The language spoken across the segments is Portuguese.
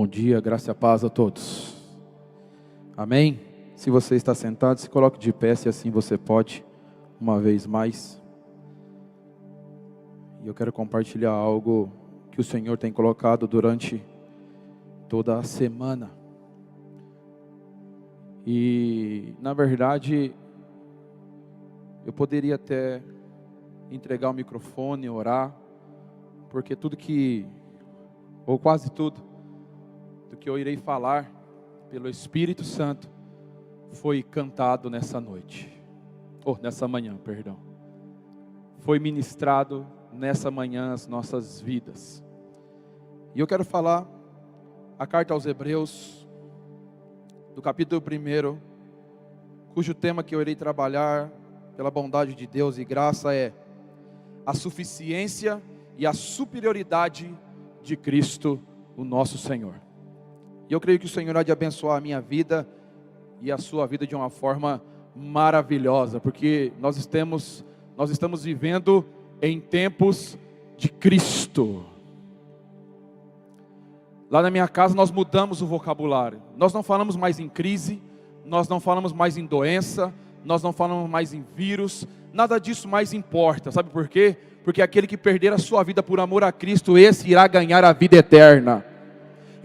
Bom dia, graça e a paz a todos. Amém? Se você está sentado, se coloque de pé, se assim você pode, uma vez mais. E eu quero compartilhar algo que o Senhor tem colocado durante toda a semana. E, na verdade, eu poderia até entregar o microfone, orar, porque tudo que, ou quase tudo, do que eu irei falar pelo Espírito Santo foi cantado nessa noite, ou nessa manhã, perdão. Foi ministrado nessa manhã as nossas vidas. E eu quero falar a carta aos Hebreus, do capítulo 1, cujo tema que eu irei trabalhar pela bondade de Deus e graça é a suficiência e a superioridade de Cristo, o nosso Senhor. E eu creio que o Senhor há de abençoar a minha vida e a sua vida de uma forma maravilhosa, porque nós estamos vivendo em tempos de Cristo. Lá na minha casa nós mudamos o vocabulário. Nós não falamos mais em crise, nós não falamos mais em doença, nós não falamos mais em vírus, nada disso mais importa. Sabe por quê? Porque aquele que perder a sua vida por amor a Cristo, esse irá ganhar a vida eterna.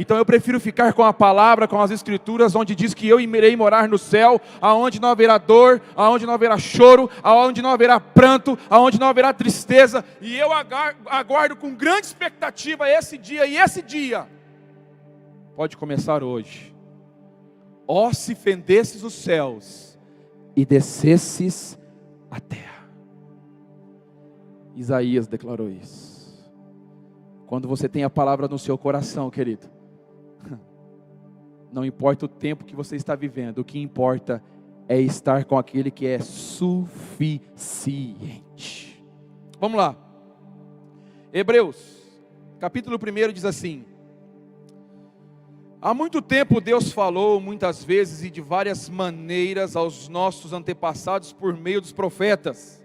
Então eu prefiro ficar com a palavra, com as escrituras, onde diz que eu irei morar no céu, aonde não haverá dor, aonde não haverá choro, aonde não haverá pranto, aonde não haverá tristeza. E eu aguardo com grande expectativa esse dia, e esse dia pode começar hoje. Ó, se fendesses os céus e descesses a terra. Isaías declarou isso. Quando você tem a palavra no seu coração, querido, não importa o tempo que você está vivendo, o que importa é estar com aquele que é suficiente. Vamos lá. Hebreus, capítulo 1 diz assim: há muito tempo Deus falou muitas vezes e de várias maneiras aos nossos antepassados por meio dos profetas.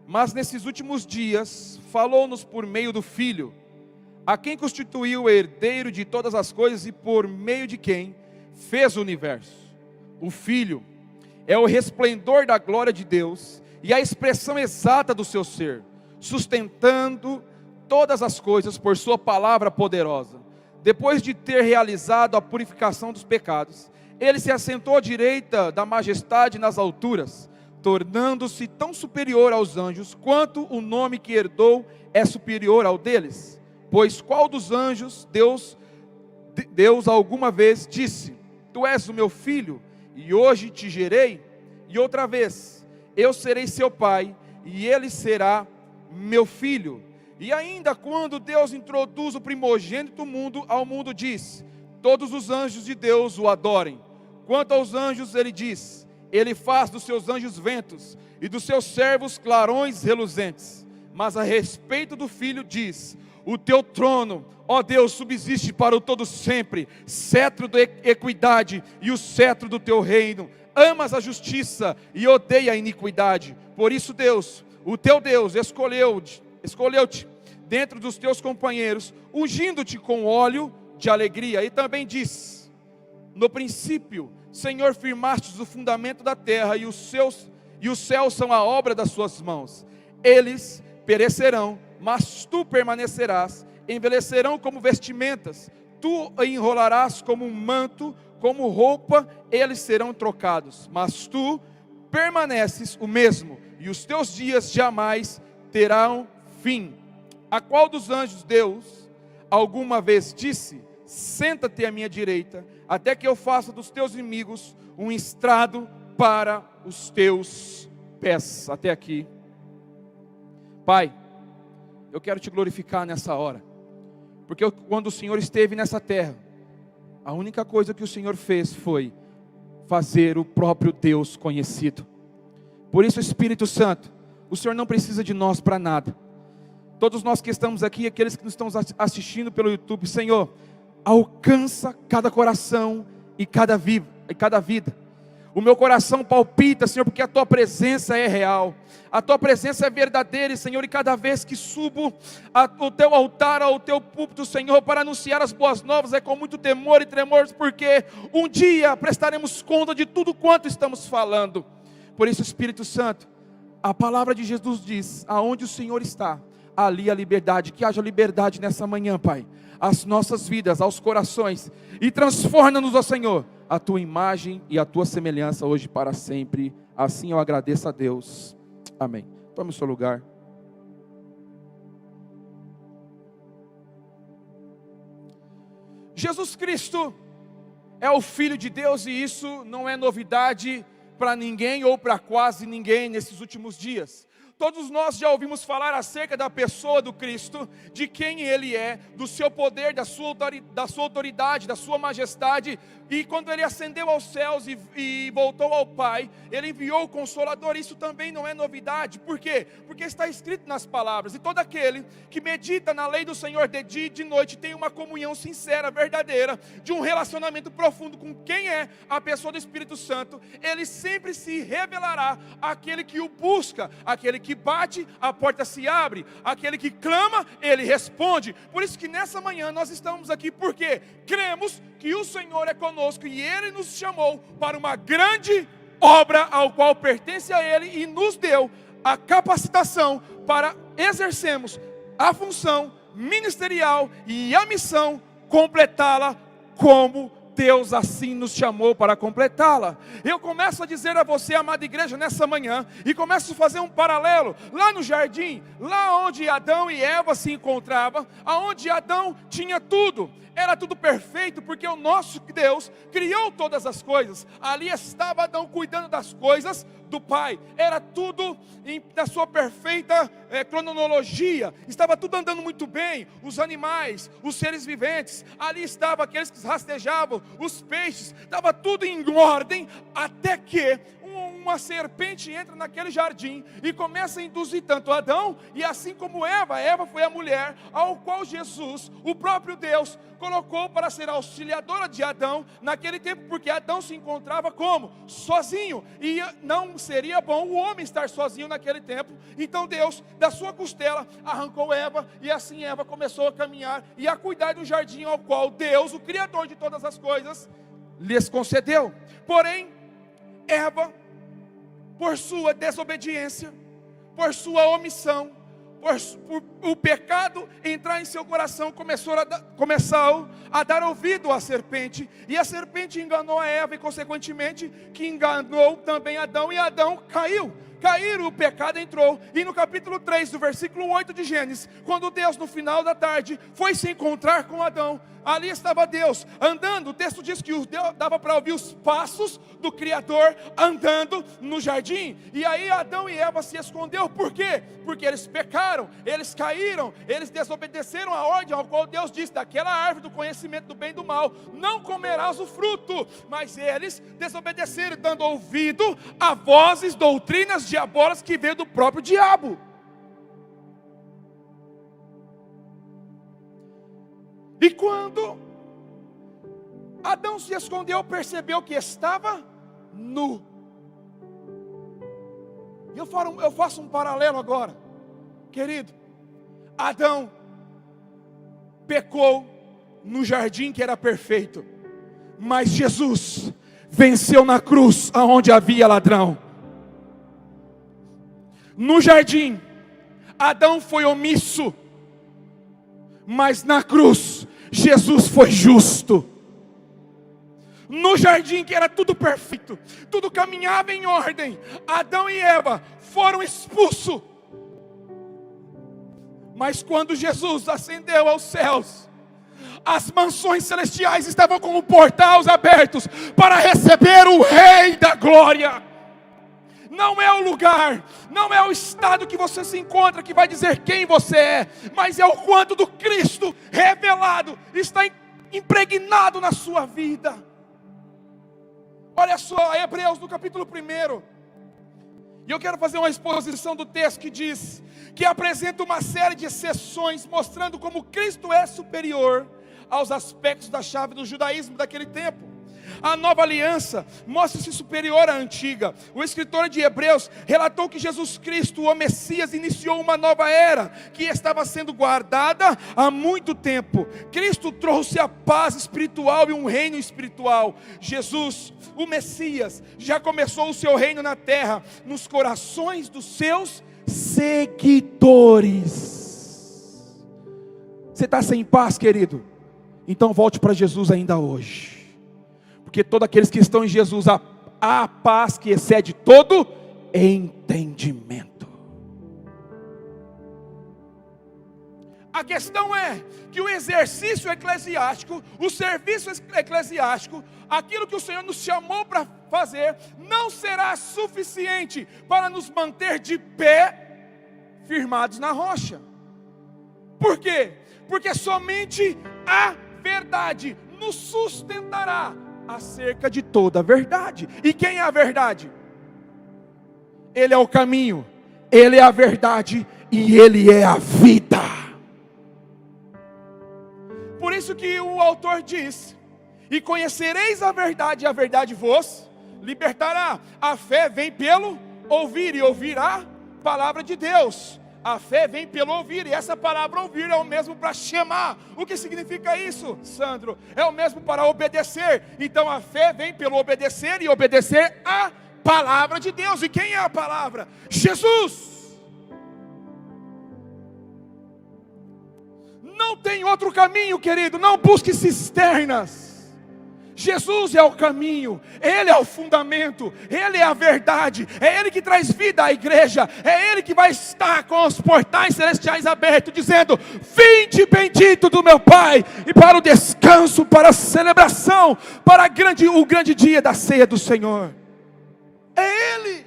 Mas nesses últimos dias falou-nos por meio do Filho, a quem constituiu o herdeiro de todas as coisas e por meio de quem fez o universo. O Filho é o resplendor da glória de Deus e a expressão exata do seu ser, sustentando todas as coisas por sua palavra poderosa. Depois de ter realizado a purificação dos pecados, ele se assentou à direita da majestade nas alturas, tornando-se tão superior aos anjos, quanto o nome que herdou é superior ao deles. Pois qual dos anjos Deus alguma vez disse: tu és o meu filho, e hoje te gerei? E outra vez: eu serei seu pai, e ele será meu filho. E ainda quando Deus introduz o primogênito do mundo ao mundo, diz: todos os anjos de Deus o adorem. Quanto aos anjos, ele diz: ele faz dos seus anjos ventos, e dos seus servos clarões reluzentes. Mas a respeito do filho diz: o teu trono, ó Deus, subsiste para o todo sempre, cetro de equidade e o cetro do teu reino. Amas a justiça e odeia a iniquidade. Por isso Deus, o teu Deus, escolheu-te dentro dos teus companheiros, ungindo-te com óleo de alegria. E também diz: no princípio, Senhor, firmastes o fundamento da terra, e os céus são a obra das suas mãos. Eles perecerão, mas tu permanecerás, envelhecerão como vestimentas, tu enrolarás como um manto, como roupa, eles serão trocados, mas tu permaneces o mesmo, e os teus dias jamais terão fim. A qual dos anjos Deus alguma vez disse: senta-te à minha direita, até que eu faça dos teus inimigos um estrado para os teus pés? Até aqui. Pai, eu quero te glorificar nessa hora, porque quando o Senhor esteve nessa terra, a única coisa que o Senhor fez foi fazer o próprio Deus conhecido. Por isso, Espírito Santo, o Senhor não precisa de nós para nada. Todos nós que estamos aqui, aqueles que nos estão assistindo pelo YouTube, Senhor, alcança cada coração e cada vida. O meu coração palpita, Senhor, porque a Tua presença é real. A Tua presença é verdadeira, Senhor, e cada vez que subo ao Teu altar, ao Teu púlpito, Senhor, para anunciar as boas novas, é com muito temor e tremor, porque um dia prestaremos conta de tudo quanto estamos falando. Por isso, Espírito Santo, a palavra de Jesus diz, aonde o Senhor está, ali a liberdade. Que haja liberdade nessa manhã, Pai, às nossas vidas, aos corações, e transforma-nos, ó Senhor, a Tua imagem e a Tua semelhança hoje para sempre. Assim eu agradeço a Deus. Amém. Tome o seu lugar. Jesus Cristo é o Filho de Deus, e isso não é novidade para ninguém ou para quase ninguém nesses últimos dias. Todos nós já ouvimos falar acerca da pessoa do Cristo, de quem Ele é, do seu poder, da sua autoridade, da sua majestade. E quando Ele ascendeu aos céus e voltou ao Pai, Ele enviou o Consolador. Isso também não é novidade. Por quê? Porque está escrito nas palavras. E todo aquele que medita na lei do Senhor de dia e de noite tem uma comunhão sincera, verdadeira, de um relacionamento profundo com quem é a pessoa do Espírito Santo. Ele sempre se revelará àquele que o busca, aquele que bate, a porta se abre, aquele que clama, Ele responde. Por isso que nessa manhã nós estamos aqui, porque cremos que o Senhor é conosco e Ele nos chamou para uma grande obra ao qual pertence a Ele, e nos deu a capacitação para exercermos a função ministerial e a missão, completá-la como Deus assim nos chamou para completá-la. Eu começo a dizer a você, amada igreja, nessa manhã, e começo a fazer um paralelo, lá no jardim, lá onde Adão e Eva se encontravam, aonde Adão tinha tudo, era tudo perfeito, porque o nosso Deus criou todas as coisas. Ali estava Adão cuidando das coisas do Pai, era tudo na sua perfeita cronologia, estava tudo andando muito bem, os animais, os seres viventes, ali estavam aqueles que rastejavam, os peixes, estava tudo em ordem, até que uma serpente entra naquele jardim e começa a induzir tanto Adão, e assim como Eva foi a mulher ao qual Jesus, o próprio Deus, colocou para ser auxiliadora de Adão naquele tempo, porque Adão se encontrava como? Sozinho, e não seria bom o homem estar sozinho naquele tempo. Então Deus, da sua costela, arrancou Eva, e assim Eva começou a caminhar e a cuidar do jardim ao qual Deus, o Criador de todas as coisas, lhes concedeu. Porém, Eva, por sua desobediência, por sua omissão, por o pecado entrar em seu coração, começou a dar ouvido à serpente, e a serpente enganou a Eva, e consequentemente que enganou também Adão, e Adão caiu, o pecado entrou. E no capítulo 3, do versículo 8 de Gênesis, quando Deus no final da tarde foi se encontrar com Adão, ali estava Deus andando. O texto diz que dava para ouvir os passos do Criador andando no jardim. E aí Adão e Eva se esconderam. Por quê? Porque eles pecaram, eles caíram, eles desobedeceram a ordem ao qual Deus disse: daquela árvore do conhecimento do bem e do mal não comerás o fruto. Mas eles desobedeceram, dando ouvido a vozes, doutrinas diabólicas que veio do próprio diabo. E quando Adão se escondeu, percebeu que estava nu. Eu faço um paralelo agora, querido. Adão pecou no jardim que era perfeito, mas Jesus venceu na cruz aonde havia ladrão. No jardim, Adão foi omisso, mas na cruz, Jesus foi justo. No jardim que era tudo perfeito, tudo caminhava em ordem, Adão e Eva foram expulsos. Mas quando Jesus ascendeu aos céus, as mansões celestiais estavam com portais abertos para receber o Rei da Glória. Não é o lugar, não é o estado que você se encontra que vai dizer quem você é, mas é o quanto do Cristo revelado está impregnado na sua vida. Olha só, Hebreus no capítulo 1, e eu quero fazer uma exposição do texto que diz, que apresenta uma série de exceções, mostrando como Cristo é superior aos aspectos da chave do judaísmo daquele tempo. A nova aliança mostra-se superior à antiga. O escritor de Hebreus relatou que Jesus Cristo, o Messias, iniciou uma nova era que estava sendo guardada há muito tempo. Cristo trouxe a paz espiritual e um reino espiritual. Jesus, o Messias, já começou o seu reino na terra, nos corações dos seus seguidores. Você está sem paz, querido? Então volte para Jesus ainda hoje, porque todos aqueles que estão em Jesus, há paz que excede todo entendimento. A questão é que o exercício eclesiástico, o serviço eclesiástico, aquilo que o Senhor nos chamou para fazer, não será suficiente para nos manter de pé, firmados na rocha. Por quê? Porque somente a verdade nos sustentará acerca de toda a verdade. E quem é a verdade? Ele é o caminho, Ele é a verdade e Ele é a vida. Por isso que o autor diz: e conhecereis a verdade, e a verdade vos libertará. A fé vem pelo ouvir, e ouvir a palavra de Deus. A fé vem pelo ouvir, e essa palavra ouvir é o mesmo para chamar. O que significa isso, Sandro? É o mesmo para obedecer. Então a fé vem pelo obedecer, e obedecer a palavra de Deus. E quem é a palavra? Jesus. Não tem outro caminho, querido. Não busque cisternas. Jesus é o caminho, Ele é o fundamento, Ele é a verdade, é Ele que traz vida à igreja, é Ele que vai estar com os portais celestiais abertos, dizendo: vinde bendito do meu Pai, e para o descanso, para a celebração, para o grande dia da ceia do Senhor. É Ele.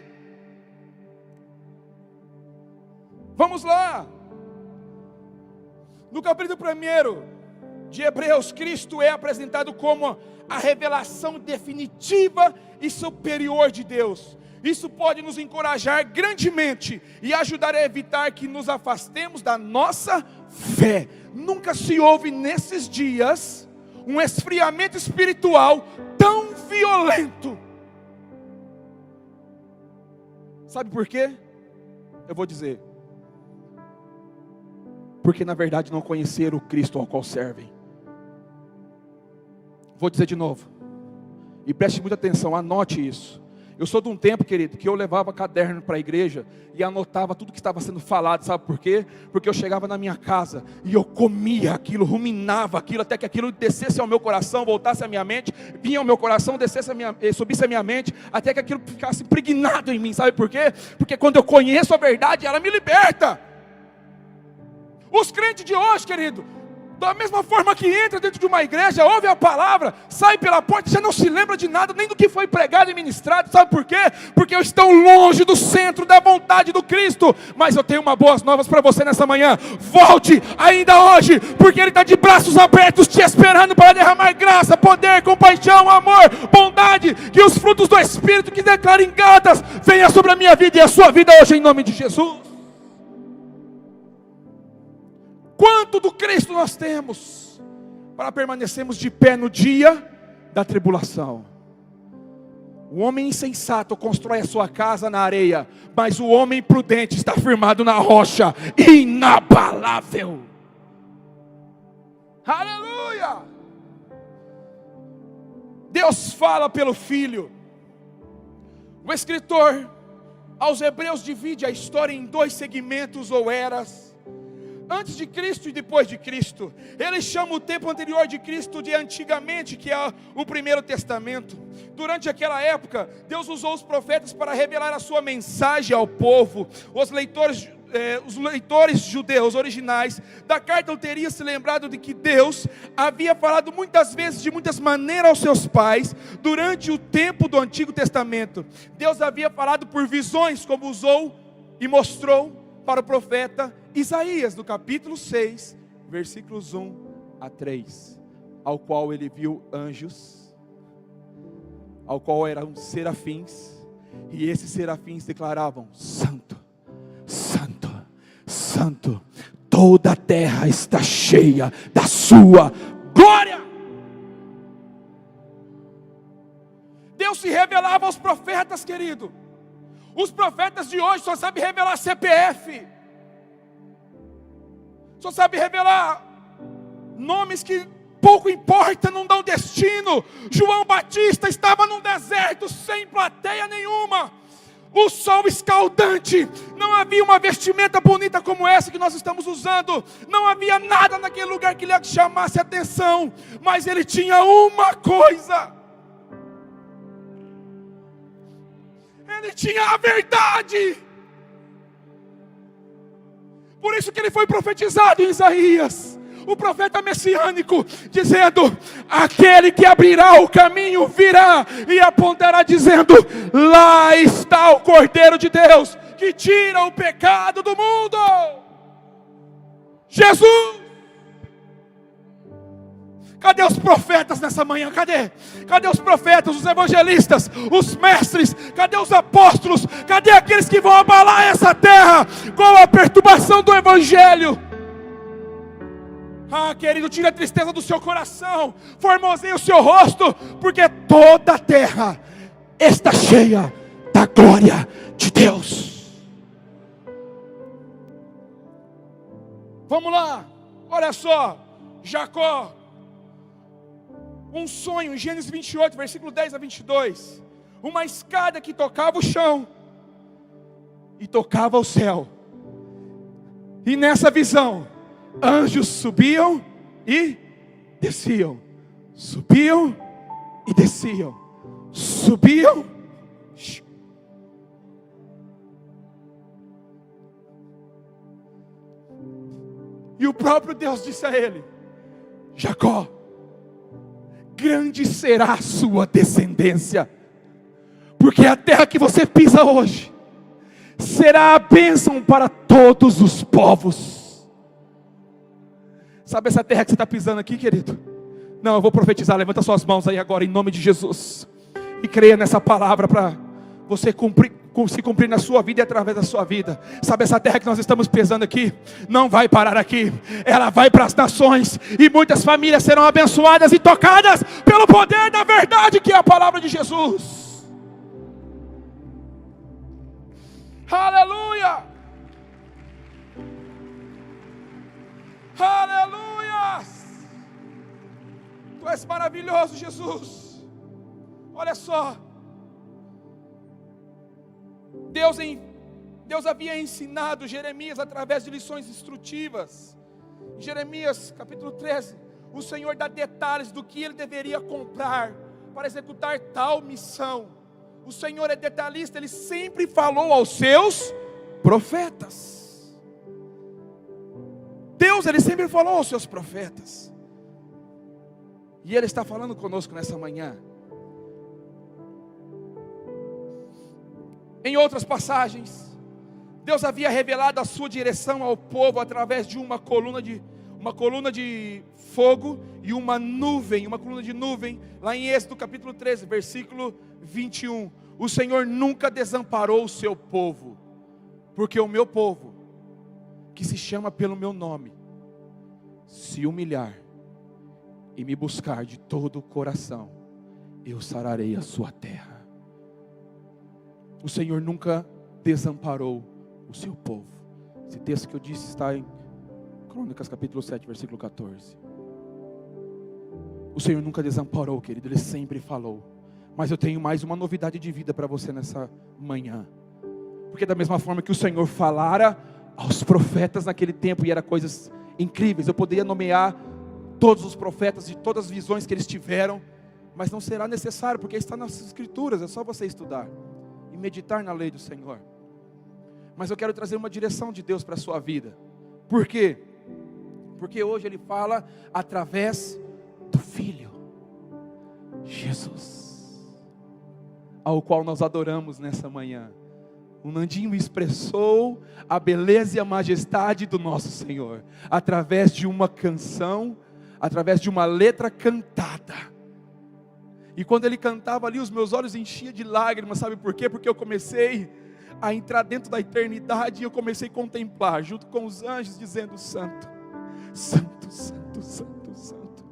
Vamos lá. No capítulo 1 de Hebreus, Cristo é apresentado como a revelação definitiva e superior de Deus. Isso pode nos encorajar grandemente e ajudar a evitar que nos afastemos da nossa fé. Nunca se houve nesses dias um esfriamento espiritual tão violento. Sabe por quê? Eu vou dizer: porque na verdade não conheceram o Cristo ao qual servem. Vou dizer de novo, e preste muita atenção, anote isso. Eu sou de um tempo, querido, que eu levava caderno para a igreja e anotava tudo que estava sendo falado. Sabe por quê? Porque eu chegava na minha casa e eu comia aquilo, ruminava aquilo, até que aquilo descesse ao meu coração, voltasse à minha mente, vinha ao meu coração, subisse à minha mente, até que aquilo ficasse impregnado em mim. Sabe por quê? Porque quando eu conheço a verdade, ela me liberta. Os crentes de hoje, querido, da mesma forma que entra dentro de uma igreja, ouve a palavra, sai pela porta, já não se lembra de nada, nem do que foi pregado e ministrado. Sabe por quê? Porque estão longe do centro da vontade do Cristo. Mas eu tenho uma boas novas para você nessa manhã: volte ainda hoje, porque Ele está de braços abertos te esperando para derramar graça, poder, compaixão, amor, bondade, que os frutos do Espírito que declara em Gálatas venha sobre a minha vida e a sua vida hoje, em nome de Jesus. Quanto do Cristo nós temos para permanecermos de pé no dia da tribulação? O homem insensato constrói a sua casa na areia, mas o homem prudente está firmado na rocha inabalável. Aleluia! Deus fala pelo Filho. O escritor aos Hebreus divide a história em dois segmentos ou eras: antes de Cristo e depois de Cristo. Ele chama o tempo anterior de Cristo de antigamente, que é o primeiro testamento. Durante aquela época, Deus usou os profetas para revelar a sua mensagem ao povo. Os leitores judeus originais da carta teriam se lembrado de que Deus havia falado muitas vezes, de muitas maneiras aos seus pais, durante o tempo do Antigo Testamento. Deus havia falado por visões, como usou e mostrou para o profeta Isaías, no capítulo 6, versículos 1 a 3, ao qual ele viu anjos, ao qual eram serafins, e esses serafins declaravam: Santo, Santo, Santo, toda a terra está cheia da sua glória. Deus se revelava aos profetas, querido. Os profetas de hoje só sabem revelar CPF, só sabem revelar nomes que pouco importa, não dão destino. João Batista estava num deserto sem plateia nenhuma, o sol escaldante, não havia uma vestimenta bonita como essa que nós estamos usando, não havia nada naquele lugar que lhe chamasse a atenção, mas ele tinha uma coisa: ele tinha a verdade. Por isso que ele foi profetizado em Isaías, o profeta messiânico, dizendo: aquele que abrirá o caminho virá e apontará dizendo: lá está o Cordeiro de Deus, que tira o pecado do mundo. Jesus! Cadê os profetas nessa manhã? Cadê? Cadê os profetas, os evangelistas, os mestres? Cadê os apóstolos? Cadê aqueles que vão abalar essa terra com a perturbação do evangelho? Ah, querido, tira a tristeza do seu coração, formoseie o seu rosto, porque toda a terra está cheia da glória de Deus. Vamos lá, olha só, Jacó, um sonho em Gênesis 28, versículo 10 a 22, uma escada que tocava o chão e tocava o céu, e nessa visão, anjos subiam e desciam, subiam e desciam, subiam. E o próprio Deus disse a ele: Jacó, grande será a sua descendência, porque a terra que você pisa hoje será a bênção para todos os povos. Sabe essa terra que você está pisando aqui, querido? Não, eu vou profetizar. Levanta suas mãos aí agora em nome de Jesus e creia nessa palavra para você se cumprir na sua vida e através da sua vida. Sabe essa terra que nós estamos pisando aqui? Não vai parar aqui, ela vai para as nações, e muitas famílias serão abençoadas e tocadas pelo poder da verdade, que é a palavra de Jesus. Aleluia! Aleluia! Tu és maravilhoso, Jesus. Olha só, Deus havia ensinado Jeremias através de lições instrutivas. Em Jeremias capítulo 13, o Senhor dá detalhes do que ele deveria comprar para executar tal missão. O Senhor é detalhista, ele sempre falou aos seus profetas. Deus, ele sempre falou aos seus profetas, e ele está falando conosco nessa manhã. Em outras passagens, Deus havia revelado a sua direção ao povo através de uma coluna de fogo e uma coluna de nuvem, lá em Êxodo capítulo 13, versículo 21. O Senhor nunca desamparou o seu povo, porque o meu povo, que se chama pelo meu nome, se humilhar e me buscar de todo o coração, eu sararei a sua terra. O Senhor nunca desamparou o seu povo. Esse texto que eu disse está em Crônicas capítulo 7, versículo 14. O Senhor nunca desamparou, querido, Ele sempre falou. Mas eu tenho mais uma novidade de vida para você nessa manhã. Porque da mesma forma que o Senhor falara aos profetas naquele tempo, e eram coisas incríveis, eu poderia nomear todos os profetas e todas as visões que eles tiveram, mas não será necessário, porque está nas escrituras, é só você estudar e meditar na lei do Senhor. Mas eu quero trazer uma direção de Deus para a sua vida. Por quê? Porque hoje Ele fala através do Filho, Jesus, ao qual nós adoramos nessa manhã. O Nandinho expressou a beleza e a majestade do nosso Senhor, através de uma canção, através de uma letra cantada. E quando ele cantava ali, os meus olhos enchiam de lágrimas, sabe por quê? Porque eu comecei a entrar dentro da eternidade, e eu comecei a contemplar, junto com os anjos, dizendo: Santo, Santo, Santo, Santo, Santo.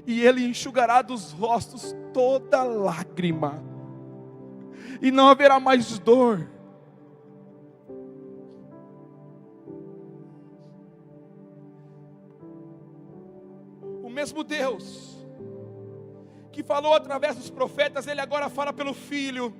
e Ele enxugará dos rostos toda lágrima, e não haverá mais dor. O mesmo Deus que falou através dos profetas, Ele agora fala pelo Filho.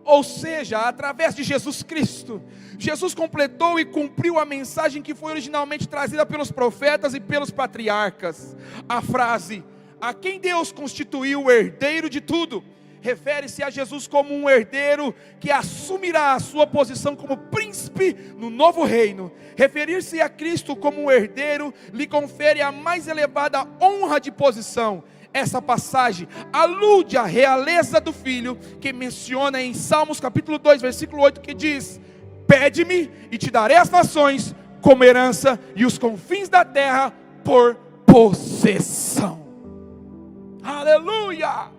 Ou seja, através de Jesus Cristo, Jesus completou e cumpriu a mensagem que foi originalmente trazida pelos profetas e pelos patriarcas. A frase, a quem Deus constituiu o herdeiro de tudo, refere-se a Jesus como um herdeiro que assumirá a sua posição como príncipe no novo reino. Referir-se a Cristo como um herdeiro lhe confere a mais elevada honra de posição. Essa passagem alude à realeza do Filho, que menciona em Salmos capítulo 2, versículo 8, que diz: pede-me e te darei as nações como herança e os confins da terra por possessão. Aleluia!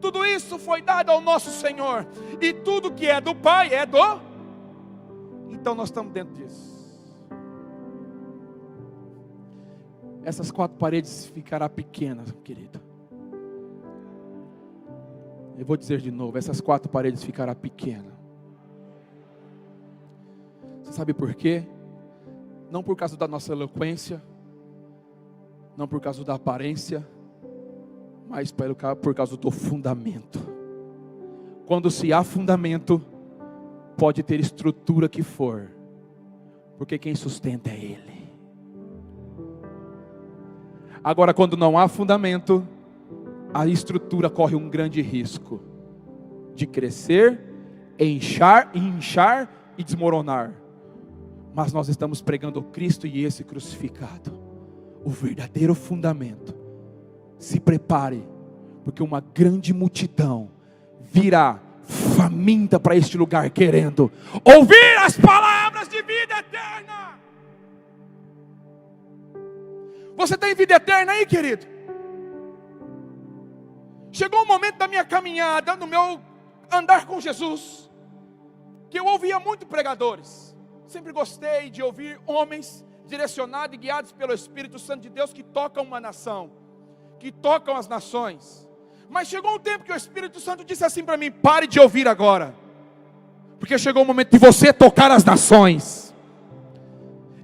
Tudo isso foi dado ao nosso Senhor, e tudo que é do Pai é do... Então nós estamos dentro disso. Essas 4 paredes ficarão pequenas, querido. Eu vou dizer de novo, essas 4 paredes ficarão pequenas. Você sabe por quê? Não por causa da nossa eloquência, não por causa da aparência, mas por causa do fundamento. Quando se há fundamento, pode ter estrutura que for, porque quem sustenta é Ele. Agora, quando não há fundamento, a estrutura corre um grande risco de crescer, inchar e desmoronar. Mas nós estamos pregando Cristo e esse crucificado, o verdadeiro fundamento. Se prepare, porque uma grande multidão virá faminta para este lugar, querendo ouvir as palavras de vida eterna. Você tem vida eterna aí, querido? Chegou um momento da minha caminhada, no meu andar com Jesus, que eu ouvia muito pregadores. Sempre gostei de ouvir homens direcionados e guiados pelo Espírito Santo de Deus, que tocam uma nação, que tocam as nações. Mas chegou um tempo que o Espírito Santo disse assim para mim: pare de ouvir agora, porque chegou o momento de você tocar as nações.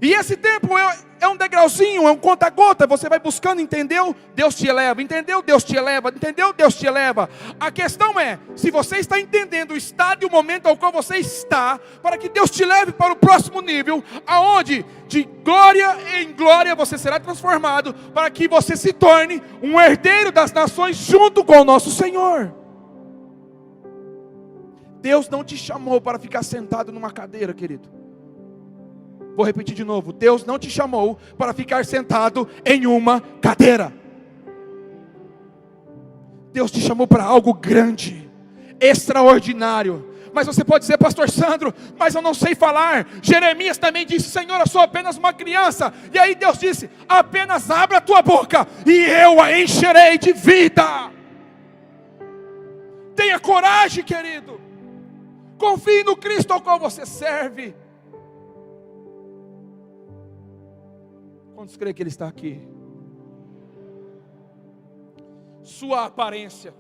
E esse tempo é um degrauzinho, é um conta-gota. Você vai buscando, entendeu? Deus te eleva, entendeu? Deus te eleva, entendeu? Deus te eleva. A questão é, se você está entendendo o estado e o momento ao qual você está, para que Deus te leve para o próximo nível, aonde de glória em glória você será transformado, para que você se torne um herdeiro das nações junto com o nosso Senhor. Deus não te chamou para ficar sentado numa cadeira, querido. Vou repetir de novo, Deus não te chamou para ficar sentado em uma cadeira. Deus te chamou para algo grande, extraordinário. Mas você pode dizer: pastor Sandro, mas eu não sei falar. Jeremias também disse: Senhor, eu sou apenas uma criança. E aí Deus disse: apenas abra a tua boca e eu a encherei de vida. Tenha coragem, querido. Confie no Cristo ao qual você serve. Quantos creem que Ele está aqui? Sua aparência,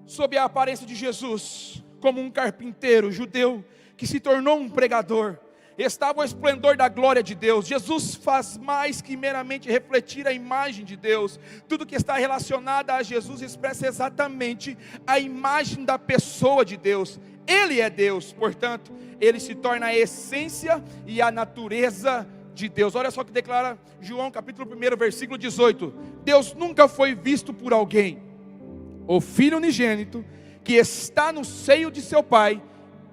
sob a aparência de Jesus, como um carpinteiro judeu que se tornou um pregador, estava o esplendor da glória de Deus. Jesus faz mais que meramente refletir a imagem de Deus. Tudo que está relacionado a Jesus expressa exatamente a imagem da pessoa de Deus. Ele é Deus, portanto, Ele se torna a essência e a natureza de Deus. Olha só o que declara João capítulo 1, versículo 18. Deus nunca foi visto por alguém. O Filho unigênito, que está no seio de seu Pai,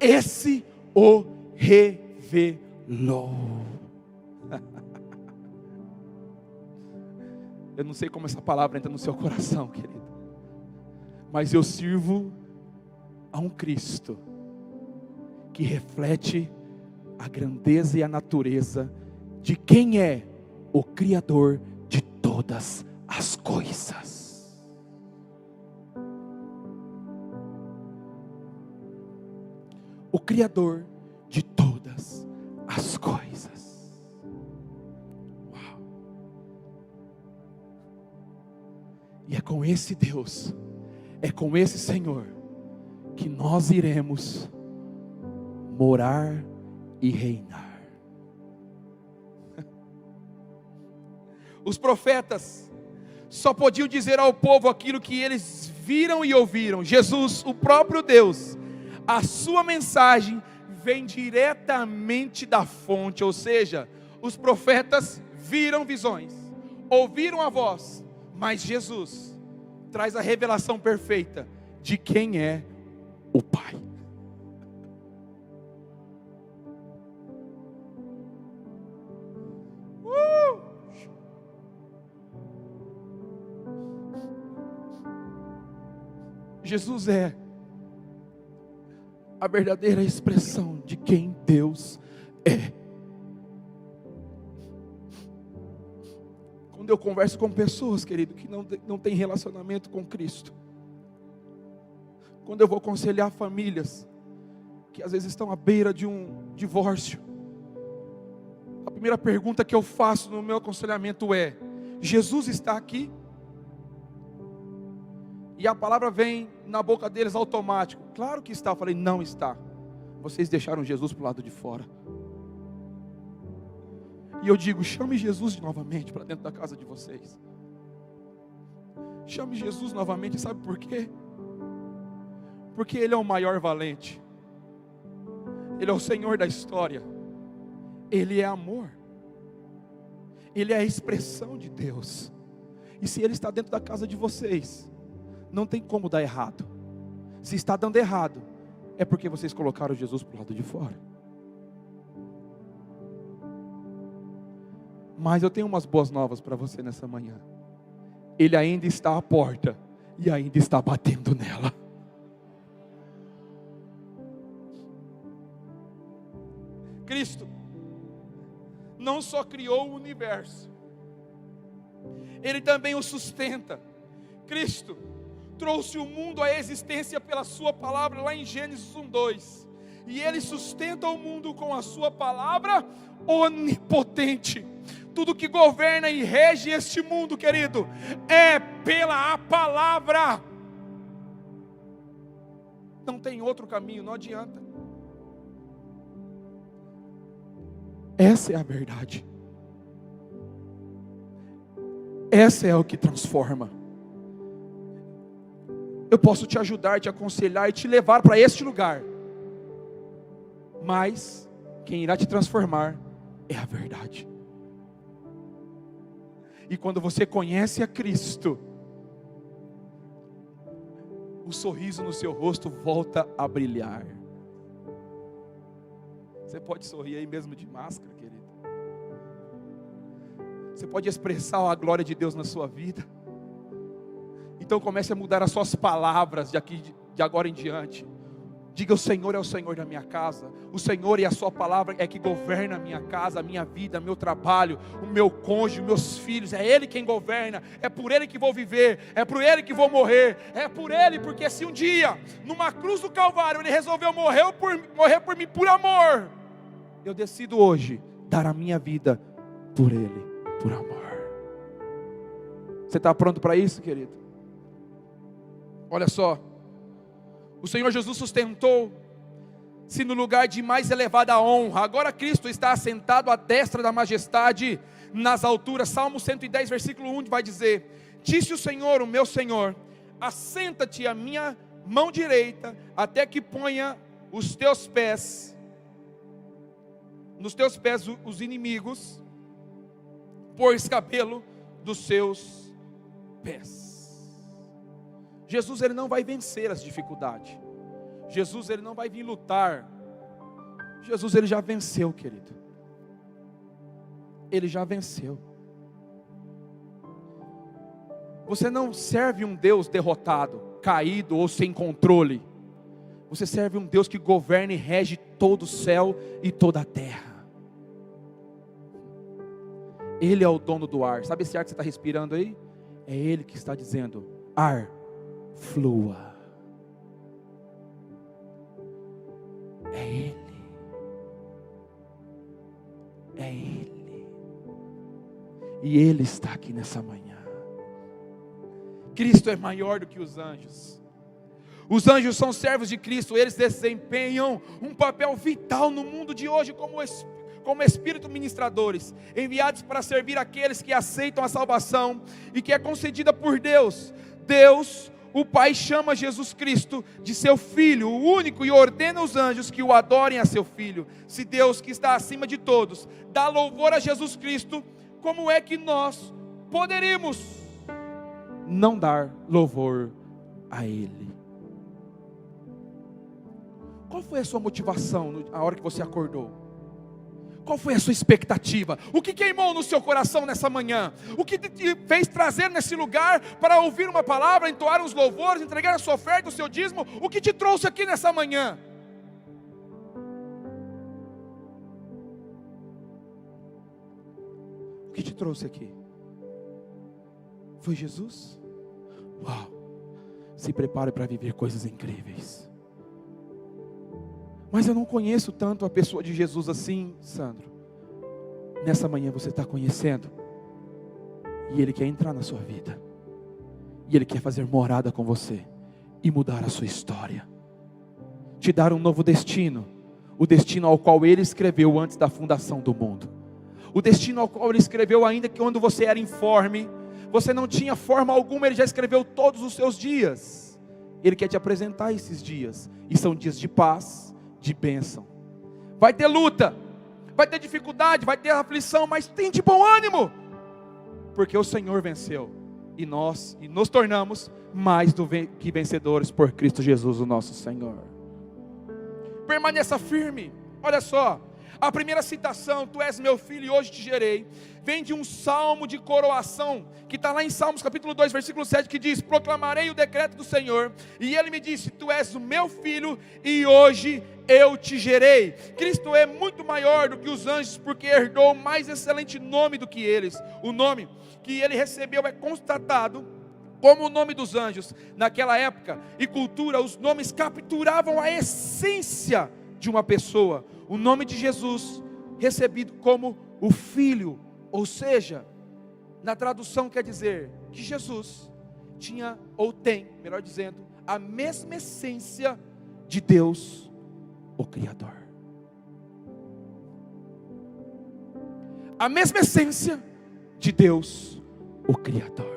esse o revelou. Eu não sei como essa palavra entra no seu coração, querido, mas eu sirvo a um Cristo que reflete a grandeza e a natureza de quem é o Criador de todas as coisas. O Criador de todas as coisas. Uau. E é com esse Deus, é com esse Senhor, que nós iremos morar e reinar. Os profetas só podiam dizer ao povo aquilo que eles viram e ouviram. Jesus, o próprio Deus, a sua mensagem vem diretamente da fonte, ou seja, os profetas viram visões, ouviram a voz, mas Jesus traz a revelação perfeita de quem é o Pai. Jesus é a verdadeira expressão de quem Deus é. Quando eu converso com pessoas, querido, que não têm relacionamento com Cristo, quando eu vou aconselhar famílias que às vezes estão à beira de um divórcio, a primeira pergunta que eu faço no meu aconselhamento é: Jesus está aqui? E a palavra vem na boca deles automático: claro que está. Eu falei: não está. Vocês deixaram Jesus para o lado de fora. E eu digo: chame Jesus novamente para dentro da casa de vocês. Chame Jesus novamente, sabe por quê? Porque Ele é o maior valente. Ele é o Senhor da história. Ele é amor. Ele é a expressão de Deus. E se Ele está dentro da casa de vocês, não tem como dar errado. Se está dando errado, é porque vocês colocaram Jesus para o lado de fora. Mas eu tenho umas boas novas para você nessa manhã. Ele ainda está à porta e ainda está batendo nela. Cristo não só criou o universo, Ele também o sustenta. Cristo trouxe o mundo à existência pela sua palavra, lá em Gênesis 1:2. E Ele sustenta o mundo com a sua palavra onipotente. Tudo que governa e rege este mundo, querido, é pela palavra. Não tem outro caminho, não adianta. Essa é a verdade. Essa é o que transforma. Eu posso te ajudar, te aconselhar e te levar para este lugar, mas quem irá te transformar é a verdade. E quando você conhece a Cristo, o sorriso no seu rosto volta a brilhar. Você pode sorrir aí mesmo de máscara, querido. Você pode expressar a glória de Deus na sua vida. Então comece a mudar as suas palavras de agora em diante. Diga: o Senhor é o Senhor da minha casa. O Senhor e a sua palavra é que governa a minha casa, a minha vida, meu trabalho, o meu cônjuge, meus filhos. É Ele quem governa. É por Ele que vou viver. É por Ele que vou morrer. É por Ele, porque se um dia, numa cruz do Calvário, Ele resolveu morrer por mim por amor, eu decido hoje dar a minha vida por Ele, por amor. Você está pronto para isso, querido? Olha só. O Senhor Jesus sustentou-se no lugar de mais elevada honra. Agora Cristo está assentado à destra da majestade nas alturas. Salmo 110, versículo 1 vai dizer: disse o Senhor, o meu Senhor: assenta-te à minha mão direita, até que ponha nos teus pés os inimigos, por escabelo dos seus pés. Jesus, Ele não vai vencer as dificuldades. Jesus, Ele não vai vir lutar. Jesus, Ele já venceu, querido. Ele já venceu. Você não serve um Deus derrotado, caído ou sem controle. Você serve um Deus que governa e rege todo o céu e toda a terra. Ele é o dono do ar. Sabe esse ar que você está respirando aí? É Ele que está dizendo: ar, flua. É Ele. É Ele. E Ele está aqui nessa manhã. Cristo é maior do que os anjos. Os anjos são servos de Cristo, eles desempenham um papel vital no mundo de hoje como espírito ministradores, enviados para servir aqueles que aceitam a salvação e que é concedida por Deus. Deus, o Pai, chama Jesus Cristo de seu Filho, o único, e ordena os anjos que o adorem a seu Filho. Se Deus, que está acima de todos, dá louvor a Jesus Cristo, como é que nós poderíamos não dar louvor a Ele? Qual foi a sua motivação na hora que você acordou? Qual foi a sua expectativa? O que queimou no seu coração nessa manhã? O que te fez trazer nesse lugar para ouvir uma palavra, entoar uns louvores, entregar a sua oferta, o seu dízimo? O que te trouxe aqui nessa manhã? O que te trouxe aqui? Foi Jesus? Uau! Se prepare para viver coisas incríveis. Mas eu não conheço tanto a pessoa de Jesus assim, Sandro. Nessa manhã você está conhecendo. E Ele quer entrar na sua vida. E Ele quer fazer morada com você. E mudar a sua história. Te dar um novo destino. O destino ao qual Ele escreveu antes da fundação do mundo. O destino ao qual Ele escreveu ainda que quando você era informe. Você não tinha forma alguma, Ele já escreveu todos os seus dias. Ele quer te apresentar esses dias. E são dias de paz, de bênção. Vai ter luta, vai ter dificuldade, vai ter aflição, mas tem de bom ânimo, porque o Senhor venceu, e nós nos tornamos mais do que vencedores por Cristo Jesus, o nosso Senhor. Permaneça firme. Olha só, a primeira citação, tu és meu filho e hoje te gerei, vem de um salmo de coroação, que está lá em Salmos capítulo 2, versículo 7, que diz: proclamarei o decreto do Senhor, e Ele me disse, tu és o meu filho, e hoje eu te gerei. Cristo é muito maior do que os anjos, porque herdou o mais excelente nome do que eles. O nome que Ele recebeu é constatado como o nome dos anjos. Naquela época e cultura, os nomes capturavam a essência de uma pessoa. O nome de Jesus, recebido como o Filho, ou seja, na tradução quer dizer que Jesus tinha, ou tem, melhor dizendo, a mesma essência de Deus, o Criador. A mesma essência de Deus, o Criador.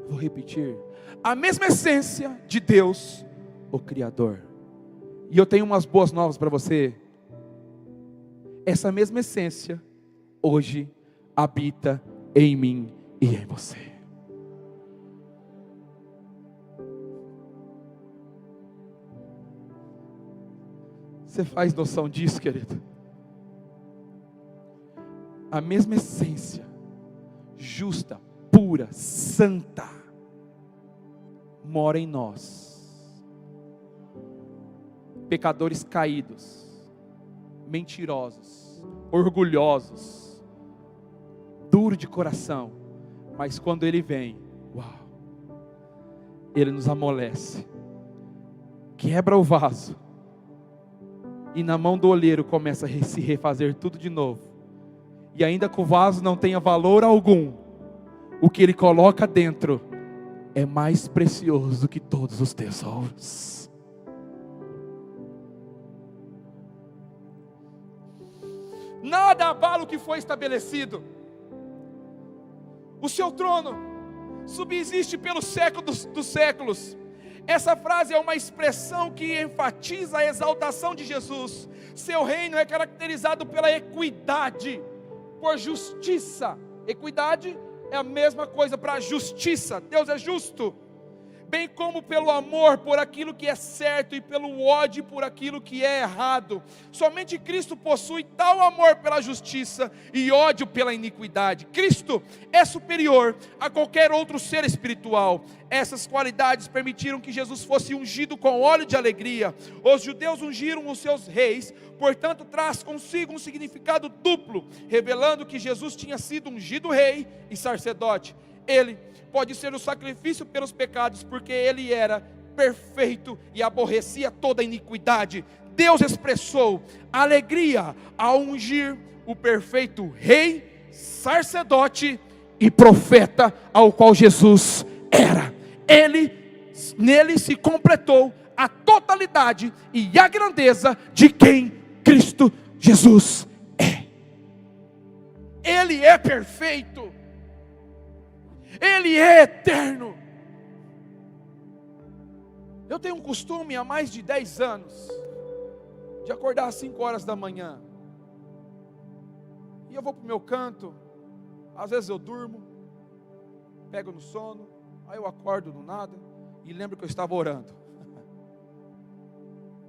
Vou repetir. A mesma essência de Deus, o Criador. E eu tenho umas boas novas para você. Essa mesma essência, hoje, habita em mim e em você. Você faz noção disso, querido? A mesma essência, justa, pura, santa, mora em nós. Pecadores caídos, mentirosos, orgulhosos, duro de coração, mas quando Ele vem, uau, Ele nos amolece, quebra o vaso, e na mão do olheiro começa a se refazer tudo de novo, e ainda que o vaso não tenha valor algum, o que Ele coloca dentro é mais precioso do que todos os tesouros. Nada abala o que foi estabelecido. O seu trono subsiste pelos séculos dos séculos. Essa frase é uma expressão que enfatiza a exaltação de Jesus. Seu reino é caracterizado pela equidade, por justiça. Equidade é a mesma coisa para justiça. Deus é justo. Bem como pelo amor por aquilo que é certo e pelo ódio por aquilo que é errado. Somente Cristo possui tal amor pela justiça e ódio pela iniquidade. Cristo é superior a qualquer outro ser espiritual. Essas qualidades permitiram que Jesus fosse ungido com óleo de alegria. Os judeus ungiram os seus reis, portanto traz consigo um significado duplo, revelando que Jesus tinha sido ungido rei e sacerdote. Ele pode ser o sacrifício pelos pecados, porque Ele era perfeito e aborrecia toda iniquidade. Deus expressou alegria ao ungir o perfeito rei, sacerdote e profeta ao qual Jesus era. Nele se completou a totalidade e a grandeza de quem Cristo Jesus é. Ele é perfeito, Ele é eterno. Eu tenho um costume há mais de 10 anos de acordar às 5 horas da manhã, e eu vou para o meu canto. Às vezes eu durmo, pego no sono, aí eu acordo do nada e lembro que eu estava orando.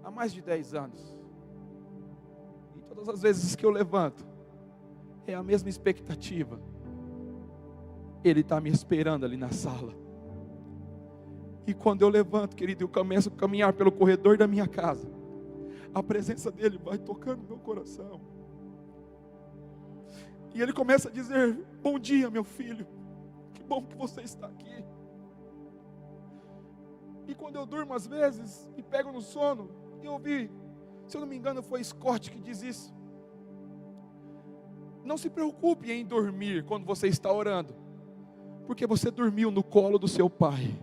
Há mais de 10 anos. E todas as vezes que eu levanto, é a mesma expectativa. Ele está me esperando ali na sala. E quando eu levanto, querido, eu começo a caminhar pelo corredor da minha casa, a presença dele vai tocando meu coração. E ele começa a dizer: bom dia, meu filho, que bom que você está aqui. E quando eu durmo às vezes, e pego no sono, eu ouvi, se eu não me engano foi Scott que diz isso: não se preocupe em dormir quando você está orando, porque você dormiu no colo do seu pai.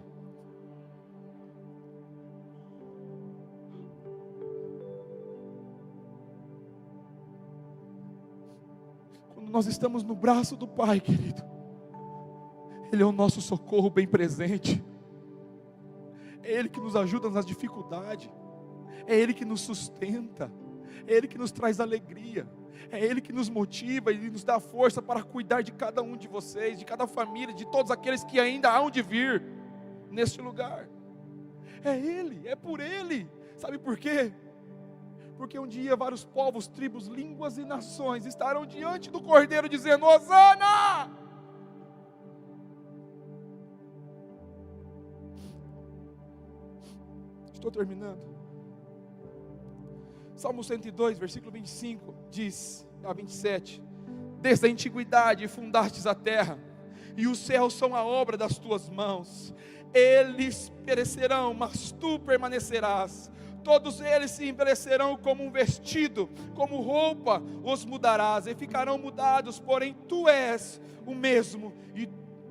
Nós estamos no braço do Pai, querido. Ele é o nosso socorro bem presente. É Ele que nos ajuda nas dificuldades. É Ele que nos sustenta. É Ele que nos traz alegria. É Ele que nos motiva e nos dá força para cuidar de cada um de vocês, de cada família, de todos aqueles que ainda hão de vir neste lugar. É Ele, é por Ele. Sabe por quê? Porque um dia vários povos, tribos, línguas e nações estarão diante do Cordeiro dizendo: Hosana! Estou terminando. Salmo 102, versículo 25 diz, a 27: desde a antiguidade fundastes a terra, e os céus são a obra das tuas mãos. Eles perecerão, mas tu permanecerás. Todos eles se envelhecerão como um vestido, como roupa os mudarás, e ficarão mudados, porém tu és o mesmo,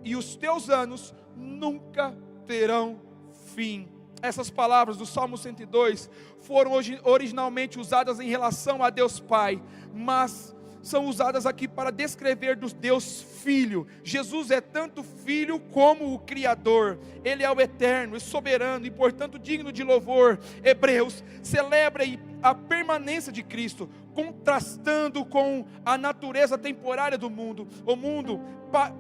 e os teus anos nunca terão fim. Essas palavras do Salmo 102 foram originalmente usadas em relação a Deus Pai, mas são usadas aqui para descrever do Deus Filho. Jesus é tanto Filho como o Criador. Ele é o eterno e soberano e portanto digno de louvor. Hebreus celebra a permanência de Cristo, contrastando com a natureza temporária do mundo. O mundo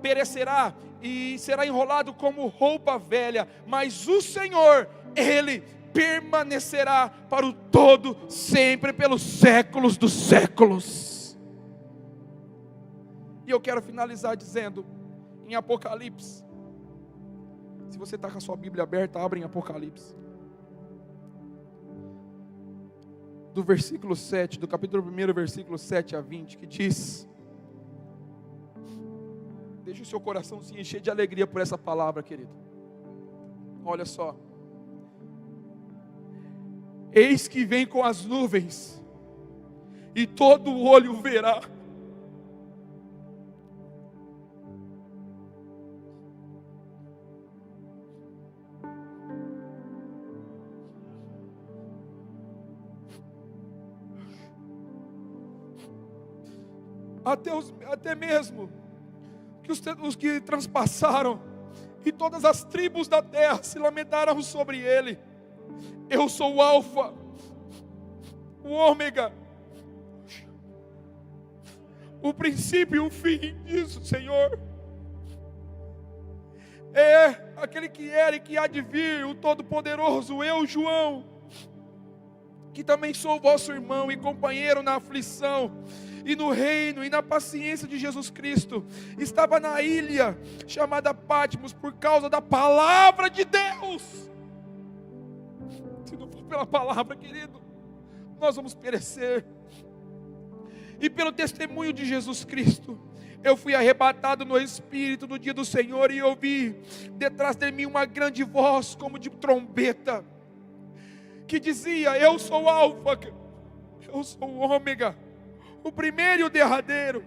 perecerá e será enrolado como roupa velha, mas o Senhor, Ele permanecerá para o todo sempre, pelos séculos dos séculos. E eu quero finalizar dizendo, em Apocalipse, se você está com a sua Bíblia aberta, abra em Apocalipse, do versículo 7, do capítulo 1, versículo 7 a 20, que diz: deixe o seu coração se encher de alegria por essa palavra, querido. Olha só: eis que vem com as nuvens, e todo olho verá, até mesmo que os que transpassaram, e todas as tribos da terra se lamentaram sobre ele. Eu sou o Alfa, o Ômega, o princípio e o fim disso, Senhor. É aquele que era e que há de vir, o Todo-Poderoso. Eu, João, que também sou vosso irmão e companheiro na aflição, e no reino e na paciência de Jesus Cristo, estava na ilha chamada Patmos por causa da palavra de Deus. Se não for pela palavra, querido, nós vamos perecer. E pelo testemunho de Jesus Cristo, eu fui arrebatado no Espírito no dia do Senhor, e ouvi detrás de mim uma grande voz como de trombeta, que dizia: eu sou o Alfa, eu sou o Ômega, o primeiro e o derradeiro.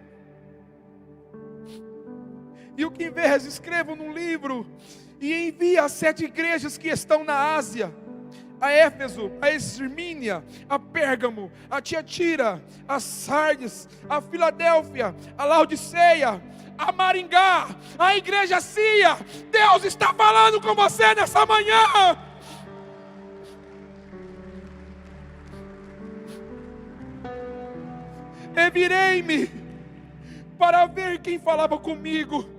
E o que em vez escrevam num livro e envie às 7 igrejas que estão na Ásia: a Éfeso, a Esmirna, a Pérgamo, a Tiatira, a Sardes, a Filadélfia, a Laodiceia, a Maringá, a igreja Cia. Deus está falando com você nessa manhã. E virei-me para ver quem falava comigo.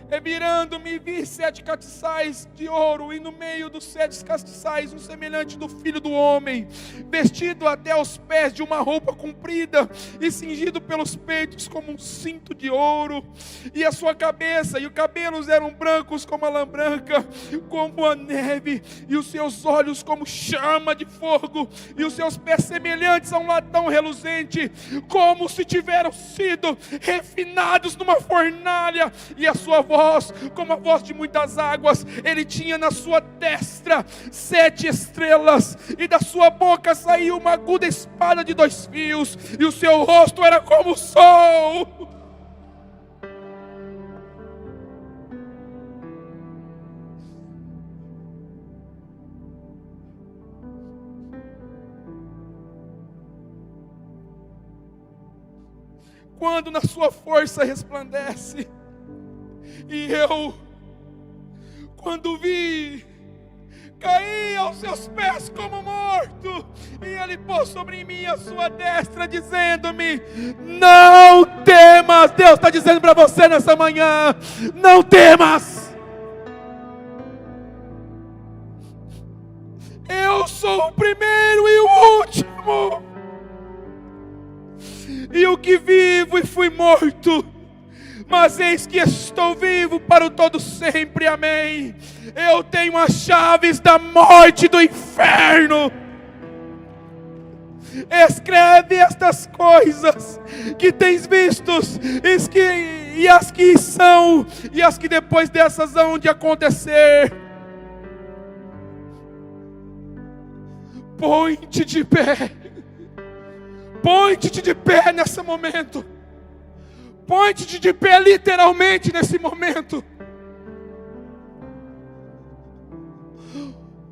E mirando-me, vi 7 castiçais de ouro, e no meio dos 7 castiçais um semelhante do Filho do Homem, vestido até os pés de uma roupa comprida, e cingido pelos peitos como um cinto de ouro, e a sua cabeça e os cabelos eram brancos como a lã branca, como a neve, e os seus olhos como chama de fogo, e os seus pés semelhantes a um latão reluzente, como se tiveram sido refinados numa fornalha, e a sua voz como a voz de muitas águas. Ele tinha na sua destra 7 estrelas, e da sua boca saiu uma aguda espada de 2 fios, e o seu rosto era como o sol. Quando na sua força resplandece. E eu, quando vi, caí aos seus pés como morto. E ele pôs sobre mim a sua destra, dizendo-me: não temas. Deus está dizendo para você nessa manhã: não temas. Eu sou o primeiro e o último, e o que vivo e fui morto, mas eis que estou vivo para o todo sempre, amém. Eu tenho as chaves da morte e do inferno. Escreve estas coisas que tens vistos, e as que são, e as que depois dessas hão de acontecer. Põe-te de pé. Põe-te de pé nesse momento. Põe-te de pé literalmente nesse momento.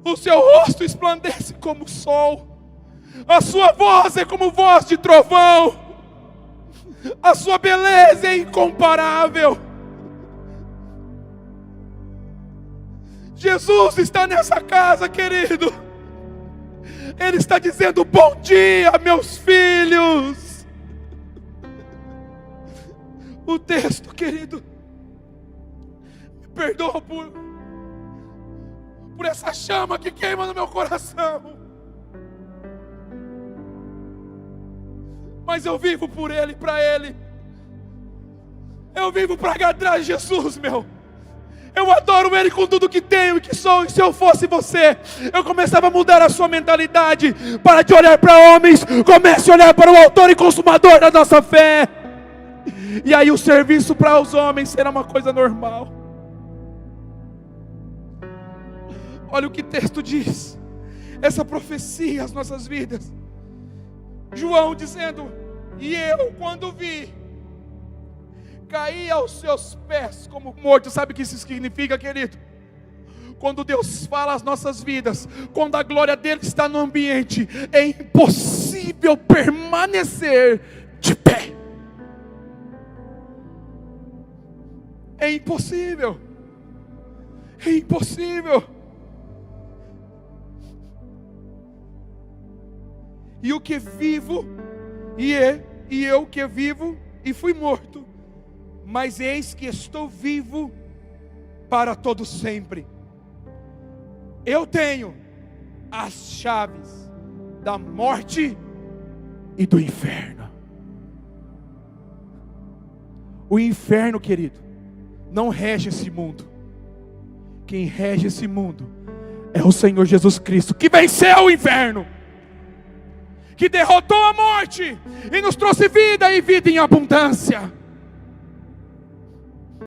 O seu rosto esplandece como o sol. A sua voz é como voz de trovão. A sua beleza é incomparável. Jesus está nessa casa, querido. Ele está dizendo: bom dia, meus filhos. O texto, querido, me perdoa por essa chama que queima no meu coração, mas eu vivo por Ele, para Ele. Eu vivo para agradar Jesus, meu. Eu adoro Ele com tudo que tenho e que sou. E se eu fosse você, eu começava a mudar a sua mentalidade. Para de olhar para homens, comece a olhar para o autor e consumador da nossa fé. E aí o serviço para os homens será uma coisa normal. Olha o que o texto diz. Essa profecia às nossas vidas. João dizendo: e eu, quando vi, caí aos seus pés como morto. Sabe o que isso significa, querido? Quando Deus fala às nossas vidas, quando a glória dele está no ambiente, é impossível permanecer de pé. É impossível. É impossível. E o que vivo, e eu que vivo e fui morto, mas eis que estou vivo para todo sempre. Eu tenho as chaves da morte e do inferno. O inferno, querido, não rege esse mundo. Quem rege esse mundo é o Senhor Jesus Cristo, que venceu o inferno, que derrotou a morte e nos trouxe vida e vida em abundância.